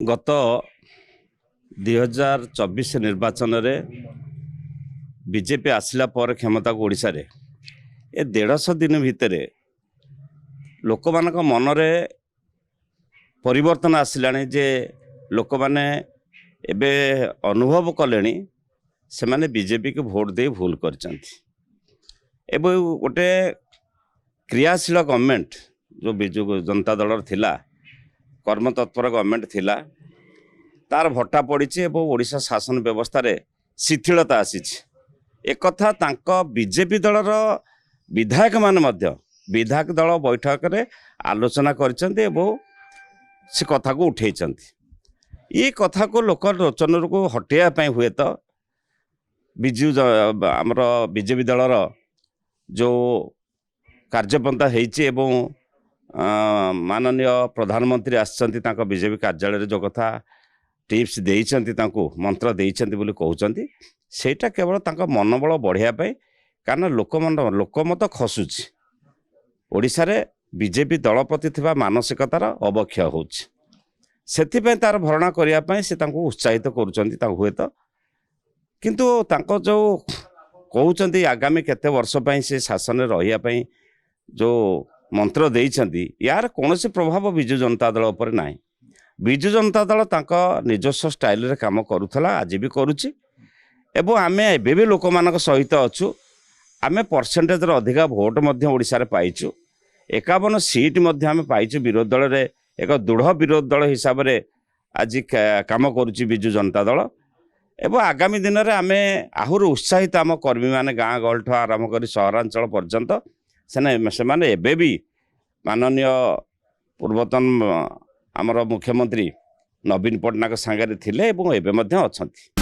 गत 2024 निर्वाचन में बीजेपी आसला पर क्षमता को ओडिशा रे ए 150 दिन भितर लोक मान मन रे परिवर्तन आसलानी जे लोक माने एबे अनुभव कले से माने बीजेपी को भोट दे भूल कर गोटे क्रियाशील गवर्नमेंट जो बिजु जनता दल थिला कर्मतत्पर गवर्नमेंट थिला तार भट्टा पड़ी ओडिशा शासन व्यवस्था रे शिथिलता आसी एक कथा तांको बीजेपी दलर विधायक मान मध्य विधायक दल बैठक रे आलोचना करछन्ते से कथा को उठे ये कथा को लोक लोचन को हटेया पई हुए तो बिजु आमर बीजेपी दलर जो कार्यपंथा हेछि एवं माननीय प्रधानमंत्री आसचंती तांको बीजेपी कार्यालय जो कथा टिप्स देइचंती तांको मंत्र देइचंती बोली कहउचंती सेटा केवल तांको मनोबल बढ़िया पई कारण लोकमत खसुची ओडिशा रे बीजेपी दल प्रति थिबा मानसिकतार अवक्षय होउची सेथि पई तार भरणा करिया पई से तांको उत्साहित करूचंती तांको हुए तो किंतु तांको जो कहउचंती आगामी केते वर्ष पई से शासन रे रहिया पई जो मंत्र देइचंती यार कोनोसी प्रभाव बिजु जनता दल पर नाही बिजु जनता दल तांको निजस्व स्टाइल रे काम करूथला आज भी करूची एवं आमे एबे भी लोक मानक सहित अछु आमे परसेंटेज रे अधिका भोट मध्य ओडिसा रे पाइछु 51 सीट मध्य आमे पाइछु विरोध दल रे एक दृढ़ विरोध दल हिसाब रे आज काम करूची बिजु जनता दल एवं आगामी दिन में आमे आहुर उत्साहित आम कर्मी माने गाँ गहल आरंभ कर सहरांचल पर्यंत से माने एबे भी माननीय पूर्वतन आमर मुख्यमंत्री नवीन पट्टनायक सांगे थिले एवं एबे मध्य अछंती।